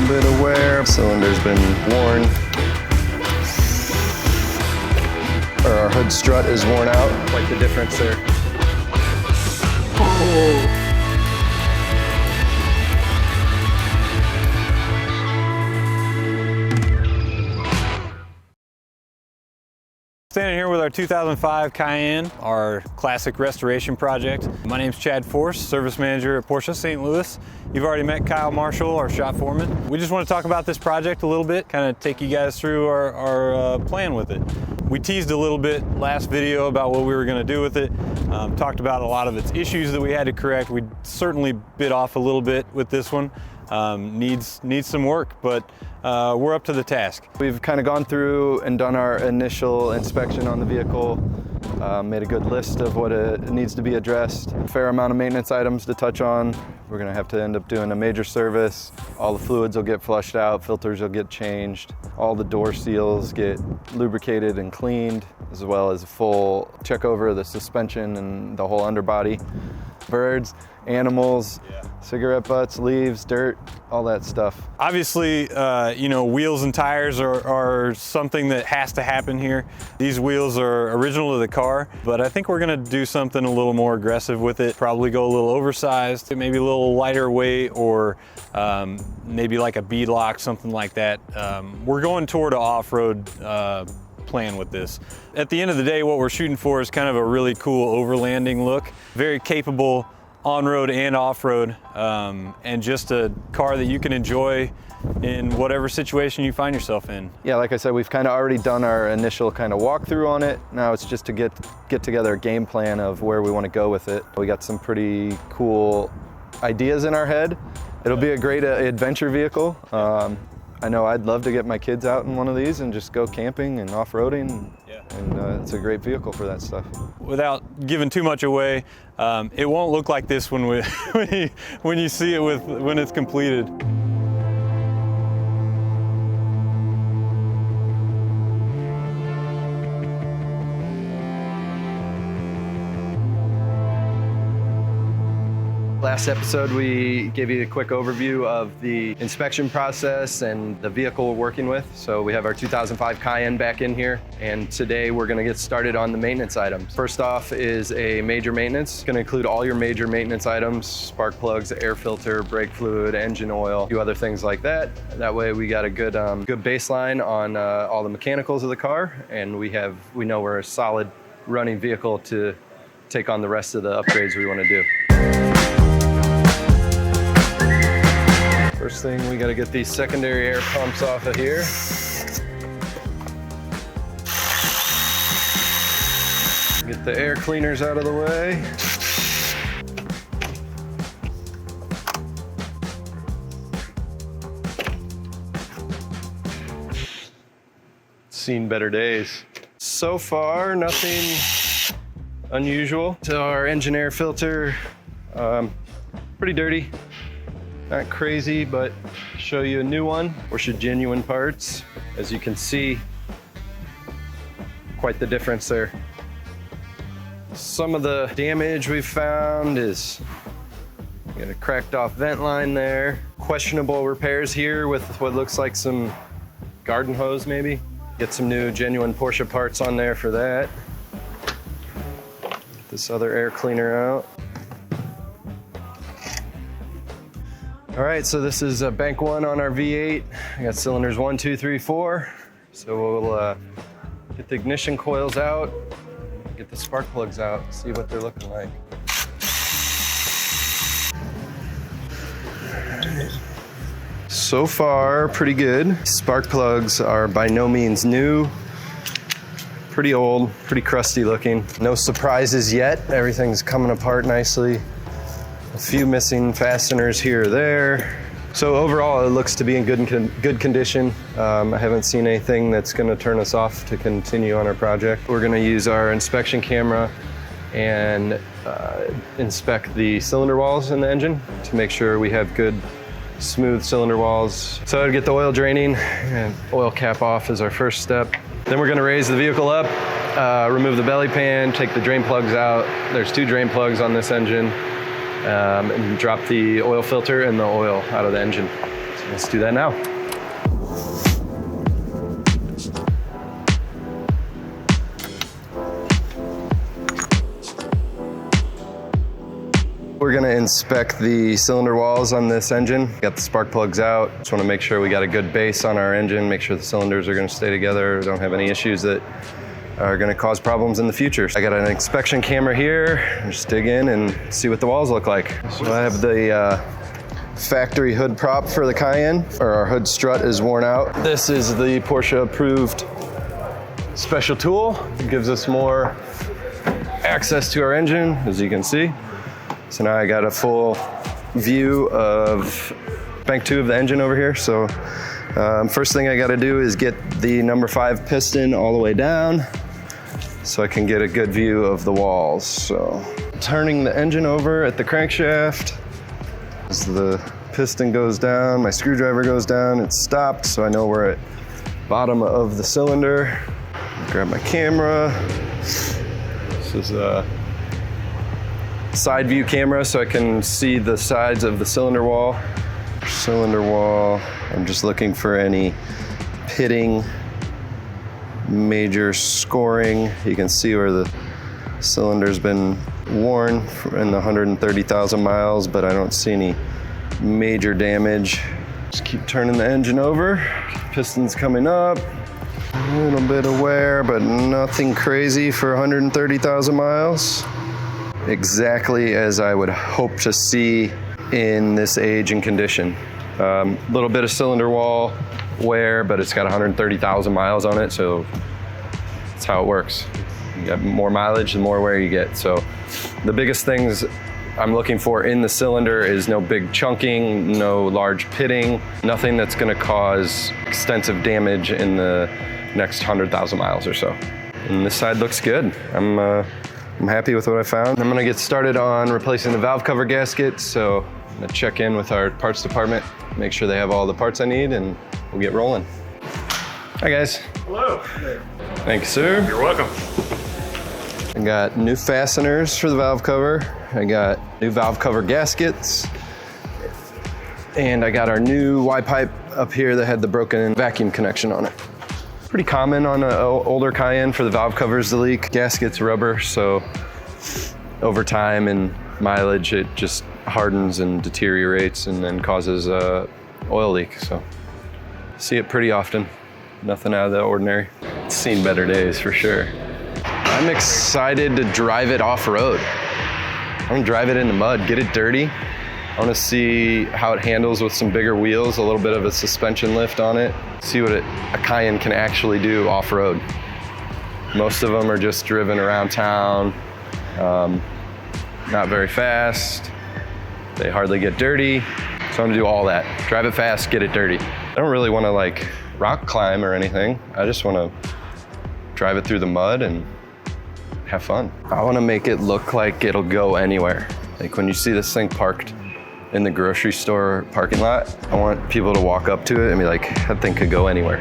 little bit of wear. Cylinder's been worn. Our hood strut is worn out. Quite the difference there. Oh. Standing here with our 2005 Cayenne, our classic restoration project. My name's Chad Force, service manager at Porsche St. Louis. You've already met Kyle Marshall, our shop foreman. We just want to talk about this project a little bit, kind of take you guys through our plan with it. We teased a little bit last video about what we were going to do with it. Talked about a lot of its issues that we had to correct. We certainly bit off a little bit with this one. Needs some work, but we're up to the task. We've kind of gone through and done our initial inspection on the vehicle, made a good list of what it needs to be addressed. A fair amount of maintenance items to touch on. We're gonna have to end up doing a major service. All the fluids will get flushed out, filters will get changed. All the door seals get lubricated and cleaned, as well as a full check over of the suspension and the whole underbody. Birds, animals, cigarette butts, leaves, dirt, all that stuff. Obviously, wheels and tires are something that has to happen here. These wheels are original to the car, but I think we're gonna do something a little more aggressive with it. Probably go a little oversized, maybe a little lighter weight, or maybe like a beadlock, something like that. We're going toward an off-road plan with this. At the end of the day, what we're shooting for is kind of a really cool overlanding look. Very capable on-road and off-road, and just a car that you can enjoy in whatever situation you find yourself in. Yeah, like I said, we've kind of already done our initial kind of walkthrough on it. Now it's just to get together a game plan of where we want to go with it. We got some pretty cool ideas in our head. It'll be a great adventure vehicle. I know I'd love to get my kids out in one of these and just go camping and off-roading, and it's a great vehicle for that stuff. Without giving too much away, it won't look like this when you see it when it's completed. Last episode, we gave you a quick overview of the inspection process and the vehicle we're working with. So we have our 2005 Cayenne back in here, and today we're gonna get started on the maintenance items. First off is a major maintenance. It's gonna include all your major maintenance items: spark plugs, air filter, brake fluid, engine oil, a few other things like that. That way we got a good baseline on all the mechanicals of the car, and we know we're a solid running vehicle to take on the rest of the upgrades we wanna do. First thing, we gotta get these secondary air pumps off of here. Get the air cleaners out of the way. Seen better days. So far, nothing unusual. So our engine air filter, pretty dirty. Not crazy, but show you a new one. Porsche genuine parts. As you can see, quite the difference there. Some of the damage we've found is got a cracked off vent line there. Questionable repairs here with what looks like some garden hose maybe. Get some new genuine Porsche parts on there for that. Get this other air cleaner out. All right, so this is bank one on our V8. I got cylinders 1, 2, 3, 4. So we'll get the ignition coils out, get the spark plugs out, see what they're looking like. So far, pretty good. Spark plugs are by no means new. Pretty old, pretty crusty looking. No surprises yet. Everything's coming apart nicely. A few missing fasteners here or there. So overall, it looks to be in good condition. I haven't seen anything that's gonna turn us off to continue on our project. We're gonna use our inspection camera and inspect the cylinder walls in the engine to make sure we have good, smooth cylinder walls. So I'd get the oil draining and oil cap off is our first step. Then we're gonna raise the vehicle up, remove the belly pan, take the drain plugs out. There's 2 drain plugs on this engine. And drop the oil filter and the oil out of the engine. So Let's do that now. We're gonna inspect the cylinder walls on this engine. Got the spark plugs out. Just wanna make sure we got a good base on our engine, make sure the cylinders are gonna stay together, don't have any issues that are gonna cause problems in the future. I got an inspection camera here. Just dig in and see what the walls look like. So I have the factory hood prop for the Cayenne, or our hood strut is worn out. This is the Porsche approved special tool. It gives us more access to our engine, as you can see. So now I got a full view of bank 2 of the engine over here. So first thing I gotta do is get the number 5 piston all the way down so I can get a good view of the walls. So turning the engine over at the crankshaft, as the piston goes down, my screwdriver goes down, it's stopped, so I know we're at bottom of the cylinder. Grab my camera. This is a side view camera so I can see the sides of the cylinder wall. Cylinder wall, I'm just looking for any pitting, major scoring. You can see where the cylinder's been worn in the 130,000 miles, but I don't see any major damage. Just keep turning the engine over. Piston's coming up. A little bit of wear, but nothing crazy for 130,000 miles. Exactly as I would hope to see in this age and condition. A little bit of cylinder wall wear, but it's got 130,000 miles on it, so that's how it works. You got more mileage, the more wear you get. So the biggest things I'm looking for in the cylinder is no big chunking, no large pitting, nothing that's gonna cause extensive damage in the next 100,000 miles or so. And this side looks good. I'm happy with what I found. I'm gonna get started on replacing the valve cover gaskets, so I'm gonna check in with our parts department, make sure they have all the parts I need, and we'll get rolling. Hi guys. Hello. Thank you, sir. You're welcome. I got new fasteners for the valve cover. I got new valve cover gaskets. And I got our new Y-pipe up here that had the broken vacuum connection on it. Pretty common on an older Cayenne for the valve covers to leak. Gasket's rubber, so over time and mileage, it just hardens and deteriorates and then causes a oil leak. So see it pretty often. Nothing out of the ordinary. It's seen better days for sure. I'm excited to drive it off-road. I'm gonna drive it in the mud, get it dirty. I wanna see how it handles with some bigger wheels, a little bit of a suspension lift on it. See what a Cayenne can actually do off-road. Most of them are just driven around town, not very fast. They hardly get dirty. So I'm gonna do all that. Drive it fast, get it dirty. I don't really wanna like rock climb or anything. I just wanna drive it through the mud and have fun. I wanna make it look like it'll go anywhere. Like when you see this thing parked in the grocery store parking lot, I want people to walk up to it and be like, that thing could go anywhere.